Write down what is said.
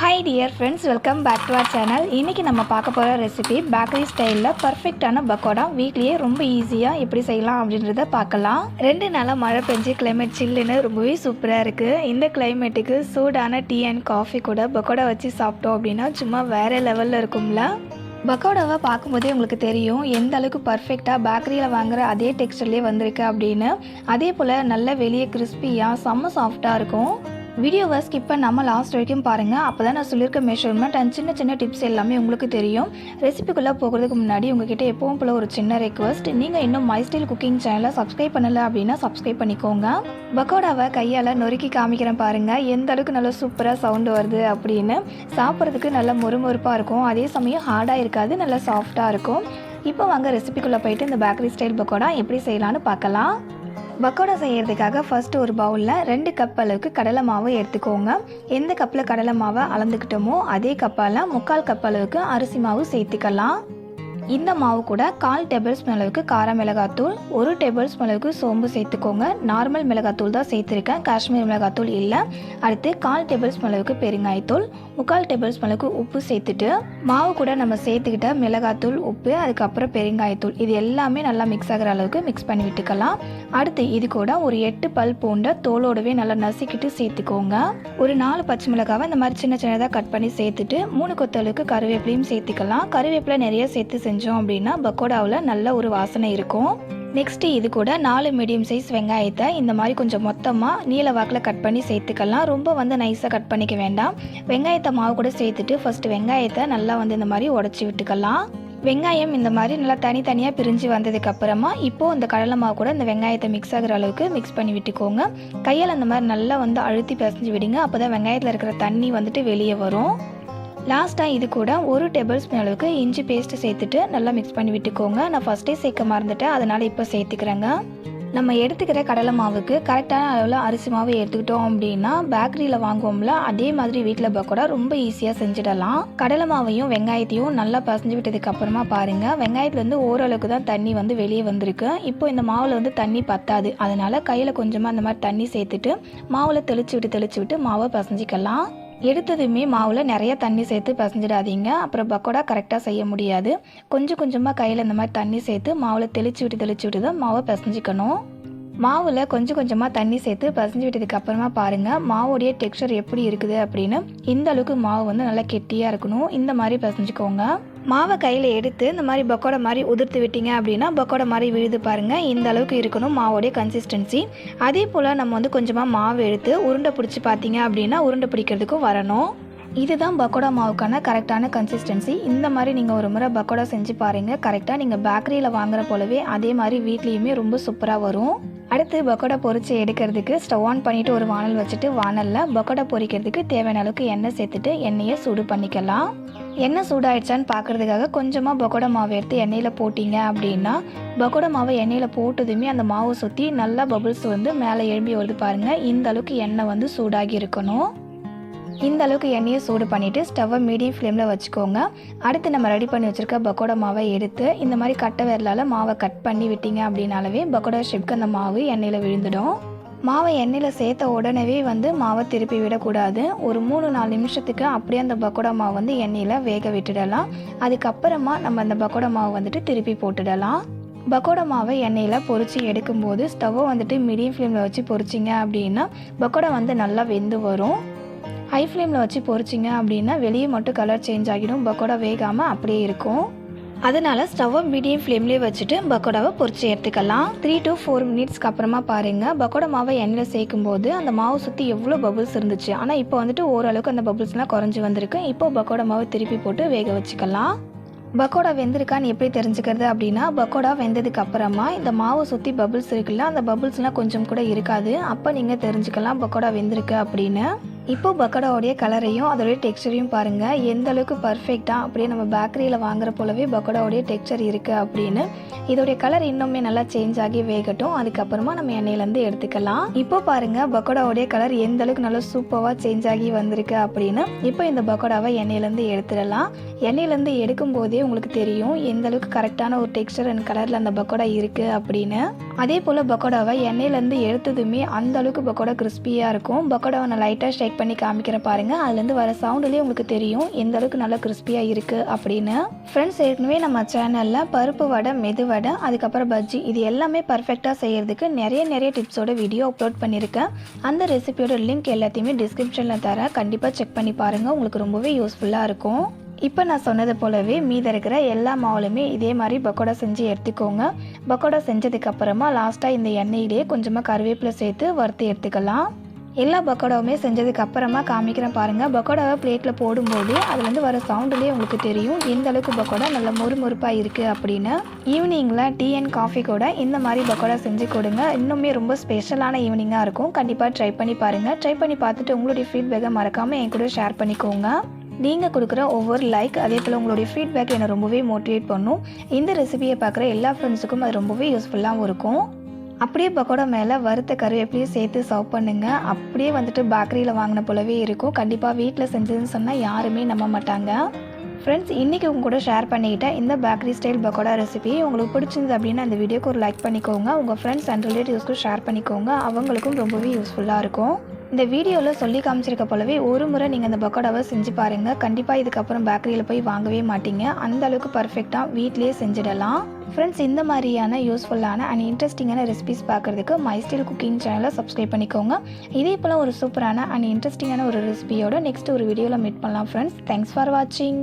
Hi dear friends, welcome back to our channel. இன்றைக்கி நம்ம பார்க்க போகிற ரெசிபி பேக்கரி ஸ்டைலில் பர்ஃபெக்டான பக்கோடா. வீட்லேயே ரொம்ப ஈஸியாக எப்படி செய்யலாம் அப்படின்றத பார்க்கலாம். 2 நாளாக மழை பெஞ்சு கிளைமேட் சில்லுன்னு ரொம்பவே சூப்பராக இருக்குது. இந்த கிளைமேட்டுக்கு சூடான டீ அண்ட் காஃபி கூட பக்கோடா வச்சு சாப்பிட்டோம் அப்படின்னா சும்மா வேறு லெவலில் இருக்கும்ல. பக்கோடாவை பார்க்கும்போதே உங்களுக்கு தெரியும் எந்த அளவுக்கு பர்ஃபெக்டாக பேக்கரியில் வாங்குகிற அதே டெக்ஸ்டர்லேயே வந்திருக்கு அப்படின்னு. அதே போல் நல்ல வெளியே கிறிஸ்பியாக செம்ம சாஃப்டாக இருக்கும். வீடியோவை ஸ்கிப் பண்ணாமல் லாஸ்ட் வரைக்கும் பாருங்கள். அப்போ தான் நான் சொல்லியிருக்க மெஷர்மெண்ட் அண்ட் சின்ன சின்ன டிப்ஸ் எல்லாமே உங்களுக்கு தெரியும். ரெசிபிக்குள்ளே போகிறதுக்கு முன்னாடி உங்ககிட்ட எப்பவும் போல ஒரு சின்ன ரெக்வஸ்ட், நீங்கள் இன்னும் மை ஸ்டைல் குக்கிங் சேனலை சப்ஸ்கிரைப் பண்ணலை அப்படின்னா சப்ஸ்கிரைப் பண்ணிக்கோங்க. பக்கோடாவை கையால் நொறுக்கி காமிக்கிறேன் பாருங்கள், எந்த அளவுக்கு நல்லா சூப்பராக சவுண்டு வருது அப்படின்னு. சாப்பிட்றதுக்கு நல்லா மொறுமொறுப்பாக இருக்கும், அதே சமயம் ஹார்டாக இருக்காது, நல்லா சாஃப்டாக இருக்கும். இப்போ வாங்க ரெசிபிக்குள்ளே போயிட்டு இந்த பேக்கரி ஸ்டைல் பக்கோடா எப்படி செய்யலான்னு பார்க்கலாம். பக்கோடா செய்கிறதுக்காக ஃபர்ஸ்ட் ஒரு பவுலில் 2 கப் அளவுக்கு கடலை மாவு எடுத்துக்கோங்க. எந்த கப்பில் கடலை மாவை அளந்துக்கிட்டோமோ அதே கப்பால் 3/4 கப் அளவுக்கு அரிசி மாவு சேர்த்துக்கலாம். இந்த மாவு கூட 1/4 டேபிள் ஸ்பூன் அளவுக்கு கார மிளகாத்தூள், 1 டேபிள் ஸ்பூன் அளவுக்கு சோம்பு சேர்த்துக்கோங்க. நார்மல் மிளகாத்தூள் தான் சேர்த்துருக்கேன், காஷ்மீர் மிளகாத்தூள் இல்லை. அடுத்து 1/4 டேபிள் ஸ்பூன் அளவுக்கு பெருங்காயத்தூள், 3/4 டேபிள் ஸ்பூன் அளவுக்கு உப்பு சேர்த்துட்டு மாவு கூட நம்ம சேர்த்துக்கிட்ட மிளகாத்தூள், உப்பு, அதுக்கப்புறம் பெருங்காயத்தூள் இது எல்லாமே நல்லா மிக்ஸ் ஆகிற அளவுக்கு மிக்ஸ் பண்ணி விட்டுக்கலாம். அடுத்து இது கூட ஒரு 8 பல் பூண்டை தோலோடவே நல்லா நசுக்கிட்டு சேர்த்துக்கோங்க. ஒரு 4 பச்சை மிளகாவை இந்த மாதிரி சின்ன சின்னதாக கட் பண்ணி சேர்த்துட்டு 3 கொத்து அளவுக்கு கருவேப்பிலையும் சேர்த்துக்கலாம். கருவேப்பிலை நிறைய சேர்த்து செஞ்சோம் அப்படின்னா பக்கோடாவில் நல்ல ஒரு வாசனை இருக்கும். நெக்ஸ்ட் இது கூட 4 மீடியம் சைஸ் வெங்காயத்தை இந்த மாதிரி கொஞ்சம் மொத்தமாக நீல வாக்கில் கட் பண்ணி சேர்த்துக்கலாம். ரொம்ப நைஸாக கட் பண்ணிக்க வேண்டாம். வெங்காயத்தை மாவு கூட சேர்த்துட்டு ஃபர்ஸ்ட் வெங்காயத்தை நல்லா இந்த மாதிரி உடச்சி விட்டுக்கலாம். வெங்காயம் இந்த மாதிரி நல்லா தனித்தனியாக பிரிஞ்சு வந்ததுக்கு அப்புறமா இப்போது இந்த கடலை மாவு கூட இந்த வெங்காயத்தை மிக்ஸ் ஆகிற அளவுக்கு மிக்ஸ் பண்ணி விட்டுக்கோங்க. கையால் அந்த மாதிரி நல்லா அழுத்தி பிசைஞ்சு விடுங்க. அப்போ தான் வெங்காயத்தில் இருக்கிற தண்ணி வெளியே வரும். லாஸ்ட்டாக இது கூட 1 டேபிள் ஸ்பூன் அளவுக்கு இஞ்சி பேஸ்ட்டு சேர்த்துட்டு நல்லா மிக்ஸ் பண்ணி விட்டுக்கோங்க. நான் ஃபஸ்ட்டே சேர்க்க மறந்துட்டேன், அதனால் இப்போ சேர்த்துக்கிறேங்க. நம்ம எடுத்துக்கிற கடலை மாவுக்கு கரெக்டான அளவில் அரிசி மாவு எடுத்துக்கிட்டோம் அப்படின்னா பேக்கரியில் வாங்குவோம்ல அதே மாதிரி வீட்டில் பக்கோடா ரொம்ப ஈஸியாக செஞ்சிடலாம். கடலை மாவையும் வெங்காயத்தையும் நல்லா பசஞ்சு விட்டதுக்கு அப்புறமா பாருங்கள், வெங்காயத்துலேருந்து ஓரளவுக்கு தான் தண்ணி வெளியே வந்திருக்கு. இப்போ இந்த மாவில் தண்ணி பத்தாது, அதனால் கையில் கொஞ்சமாக அந்த மாதிரி தண்ணி சேர்த்துட்டு மாவில் தெளிச்சு விட்டு மாவை பசஞ்சிக்கலாம். எடுத்ததுமே மாவில் நிறைய தண்ணி சேர்த்து பசஞ்சிடாதீங்க, அப்புறம் பக்கோடா கரெக்டாக செய்ய முடியாது. கொஞ்சம் கொஞ்சமாக கையில் இந்த மாதிரி தண்ணி சேர்த்து மாவில் தெளிச்சு விட்டு தான் மாவை பசஞ்சிக்கணும். மாவில் கொஞ்சம் கொஞ்சமாக தண்ணி சேர்த்து பசஞ்சு விட்டதுக்கு அப்புறமா பாருங்கள் மாவோடைய டெக்ஸ்சர் எப்படி இருக்குது அப்படின்னு. இந்த அளவுக்கு மாவு நல்லா கெட்டியாக இருக்கணும். இந்த மாதிரி பசஞ்சிக்கோங்க. மாவை கையில் எடுத்து இந்த மாதிரி பக்கோடா மாதிரி உதிர்த்து விட்டீங்க அப்படின்னா பக்கோடா மாதிரி விழுது பாருங்கள். இந்த அளவுக்கு இருக்கணும் மாவோடைய கன்சிஸ்டன்சி. அதே போல் நம்ம கொஞ்சமாக மாவு எடுத்து உருண்டை பிடிச்சி பார்த்தீங்க அப்படின்னா உருண்டை பிடிக்கிறதுக்கும் வரணும். இதுதான் பக்கோடா மாவுக்கான கரெக்டான கன்சிஸ்டன்சி. இந்த மாதிரி நீங்கள் ஒரு முறை பக்கோடா செஞ்சு பாருங்கள். கரெக்டாக நீங்கள் பேக்கரியில் வாங்குற போலவே அதே மாதிரி வீட்லேயுமே ரொம்ப சூப்பராக வரும். அடுத்து பக்கோடா பொரிச்சு எடுக்கிறதுக்கு ஸ்டவ் ஆன் பண்ணிவிட்டு ஒரு வானல் வச்சுட்டு வானலில் பக்கோடா பொரிக்கிறதுக்கு தேவையான அளவுக்கு எண்ணெய் சேர்த்துட்டு எண்ணெயை சூடு பண்ணிக்கலாம். எண்ணெய் சூடாயிடுச்சான்னு பார்க்குறதுக்காக கொஞ்சமாக பக்கோடா மாவு எடுத்து எண்ணெயில் போட்டிங்க அப்படின்னா பக்கோடா மாவை எண்ணெயில் போட்டதுமே அந்த மாவை சுற்றி நல்லா பபுள்ஸ் மேலே எழும்பி வருது பாருங்கள். இந்த அளவுக்கு எண்ணெய் சூடாகி இருக்கணும். இந்த அளவுக்கு எண்ணெயை சூடு பண்ணிவிட்டு ஸ்டவ்வை மீடியம் ஃப்ளேமில் வச்சுக்கோங்க. அடுத்து நம்ம ரெடி பண்ணி வச்சுருக்க பக்கோடா மாவை எடுத்து இந்த மாதிரி கட்டை விரலால் மாவை கட் பண்ணி விட்டீங்க அப்படின்னாலவே பக்கோடா ஷேப்க்கு அந்த மாவு எண்ணெயில் விழுந்துடும். மாவை எண்ணெயில் சேர்த்த உடனே மாவை திருப்பி விடக்கூடாது. ஒரு 3-4 நிமிஷத்துக்கு அப்படியே அந்த பக்கோடா மாவு எண்ணெயில் வேக விட்டுடலாம். அதுக்கப்புறமா நம்ம அந்த பக்கோடா மாவு திருப்பி போட்டுடலாம். பக்கோடா மாவை எண்ணெயில் பொரிச்சு எடுக்கும்போது ஸ்டவ்வை மீடியம் ஃப்ளேமில் வச்சு பொரிச்சிங்க அப்படின்னா பக்கோடா நல்லா வெந்து வரும். ஹை ஃப்ளேமில் வச்சு பொரிச்சிங்க அப்படின்னா வெளியே மட்டும் கலர் சேஞ்ச் ஆகிடும், பக்கோடா வேகாமல் அப்படியே இருக்கும். அதனால் ஸ்டவ்வை மீடியம் ஃப்ளேம்லேயே வச்சுட்டு பக்கோடாவை பொரிச்சு எடுத்துக்கலாம். 3 to 4 மினிட்ஸ்க்கு அப்புறமா பாருங்கள், பக்கோடா மாவை எண்ணெயில் சேர்க்கும் போது அந்த மாவு சுற்றி எவ்வளோ பபுள்ஸ் இருந்துச்சு. ஆனால் இப்போ ஓரளவுக்கு அந்த பபுள்ஸ்லாம் குறைஞ்சி வந்திருக்கு. இப்போ பக்கோடா மாவை திருப்பி போட்டு வேக வச்சுக்கலாம். பக்கோடா வெந்திருக்கான்னு எப்படி தெரிஞ்சுக்கிறது அப்படின்னா பக்கோடா வெந்ததுக்கு அப்புறமா இந்த மாவை சுற்றி பபுள்ஸ் இருக்குல்ல, அந்த பபுள்ஸ்லாம் கொஞ்சம் கூட இருக்காது. அப்போ நீங்கள் தெரிஞ்சுக்கலாம் பக்கோடா வெந்திருக்கு அப்படின்னு. இப்போ பக்கோடாவுடைய கலரையும் அதோடைய டெக்ஸ்சரையும் பாருங்கள், எந்த அளவுக்கு பர்ஃபெக்டாக அப்படியே நம்ம பேக்கரியில் வாங்குற போலவே பக்கோடாவுடைய டெக்ஸ்சர் இருக்குது அப்படின்னு. இதோடைய கலர் இன்னுமே நல்லா சேஞ்ச் ஆகி வேகட்டும், அதுக்கப்புறமா நம்ம எண்ணெயிலேருந்து எடுத்துக்கலாம். இப்போ பாருங்கள் பக்கோடாவுடைய கலர் எந்த அளவுக்கு நல்லா சூப்பராக சேஞ்ச் ஆகி வந்திருக்கு அப்படின்னு. இப்போ இந்த பக்கோடாவை எண்ணெயிலேருந்து எடுத்துடலாம். எண்ணெயிலேருந்து எடுக்கும் போதே உங்களுக்கு தெரியும் எந்த அளவுக்கு கரெக்டான ஒரு டெக்ஸ்சர் அண்ட் கலரில் அந்த பக்கோடா இருக்குது அப்படின்னு. அதே போல் பக்கோடாவை எண்ணெயிலேருந்து எடுத்ததுமே அந்த அளவுக்கு பக்கோடா கிறிஸ்பியாக இருக்கும். பக்கோடாவை நான் லைட்டாக ஷேக் கட் பண்ணி காமிக்கிறேன் பாருங்கள். அதுலேருந்து வர சவுண்டுலேயே உங்களுக்கு தெரியும் எந்த அளவுக்கு நல்லா கிறிஸ்பியாக இருக்குது அப்படின்னு. ஃப்ரெண்ட்ஸ், ஏற்கனவே நம்ம சேனலில் பருப்பு வடை, மெது வடை, அதுக்கப்புறம் பஜ்ஜி இது எல்லாமே பர்ஃபெக்டாக செய்கிறதுக்கு நிறைய டிப்ஸோட வீடியோ அப்லோட் பண்ணியிருக்கேன். அந்த ரெசிபியோட லிங்க் எல்லாத்தையுமே டிஸ்கிரிப்ஷனில் தரேன். கண்டிப்பாக செக் பண்ணி பாருங்கள், உங்களுக்கு ரொம்பவே யூஸ்ஃபுல்லாக இருக்கும். இப்போ நான் சொன்னது போலவே மீதி இருக்கிற எல்லா மாவுலையுமே இதே மாதிரி பக்கோடா செஞ்சு எடுத்துக்கோங்க. பக்கோடா செஞ்சதுக்கப்புறமா லாஸ்ட்டாக இந்த எண்ணெயிலேயே கொஞ்சமாக கருவேப்பிலை சேர்த்து வறுத்து எடுத்துக்கலாம். எல்லா பக்கோடாவுமே செஞ்சதுக்கு அப்புறமா காமிக்கிறேன் பாருங்கள். பக்கோடாவை பிளேட்டில் போடும்போது அதுலேருந்து வர சவுண்டுலேயே உங்களுக்கு தெரியும் எந்த அளவுக்கு பக்கோடா நல்லா மொறுமொறுப்பாக இருக்குது அப்படின்னு. ஈவினிங்கில் டீ அண்ட் காஃபி கூட இந்த மாதிரி பக்கோடா செஞ்சு கொடுங்க. இன்னுமே ரொம்ப ஸ்பெஷலான ஈவினிங்காக இருக்கும். கண்டிப்பாக ட்ரை பண்ணி பாருங்கள். ட்ரை பண்ணி பார்த்துட்டு உங்களுடைய ஃபீட்பேக்கை மறக்காமல் என் கூட ஷேர் பண்ணிக்கோங்க. நீங்கள் கொடுக்குற ஒவ்வொரு லைக் அதே போல் உங்களுடைய ஃபீட்பேக் என்னை ரொம்பவே மோட்டிவேட் பண்ணும். இந்த ரெசிபியை பார்க்குற எல்லா ஃப்ரெண்ட்ஸுக்கும் அது ரொம்பவே யூஸ்ஃபுல்லாகவும் இருக்கும். அப்படியே பக்கோடா மேலே வறுத்த கருவேப்பிலையும் சேர்த்து சர்வ் பண்ணுங்கள். அப்படியே வந்துட்டு பேக்கரியில் வாங்கின போலவே இருக்கும். கண்டிப்பாக வீட்டில் செஞ்சதுன்னு சொன்னால் யாருமே நம்ப மாட்டாங்க. ஃப்ரெண்ட்ஸ், இன்றைக்கி உங்க கூட ஷேர் பண்ணிக்கிட்டேன் இந்த பேக்கரி ஸ்டைல் பக்கோடா ரெசிபி உங்களுக்கு பிடிச்சிருந்து அப்படின்னா அந்த வீடியோக்கு ஒரு லைக் பண்ணிக்கோங்க. உங்கள் ஃப்ரெண்ட்ஸ் அண்ட் ரிலேட்டிவ்ஸ்க்கும் ஷேர் பண்ணிக்கோங்க. அவங்களுக்கும் ரொம்பவே யூஸ்ஃபுல்லாக இருக்கும். இந்த வீடியோவில் சொல்லி காமிச்சிருக்க போலவே ஒரு முறை நீங்கள் அந்த பக்கோடாவை செஞ்சு பாருங்கள். கண்டிப்பாக இதுக்கப்புறம் பேக்கரியில் போய் வாங்கவே மாட்டீங்க. அந்த அளவுக்கு பர்ஃபெக்டாக வீட்லேயே செஞ்சிடலாம். ஃப்ரெண்ட்ஸ், இந்த மாதிரியான யூஸ்ஃபுல்லான அண்ட் இன்ட்ரெஸ்டிங்கான ரெசிபிஸ் பார்க்குறதுக்கு மை ஸ்டைல் குக்கிங் சேனலை சப்ஸ்கிரைப் பண்ணிக்கோங்க. இதே போல் ஒரு சூப்பரான அண்ட் இன்ட்ரெஸ்டிங்கான ஒரு ரெசிபியோட நெக்ஸ்ட் ஒரு வீடியோவில் மீட் பண்ணலாம். ஃப்ரெண்ட்ஸ், தேங்க்ஸ் ஃபார் வாட்சிங்.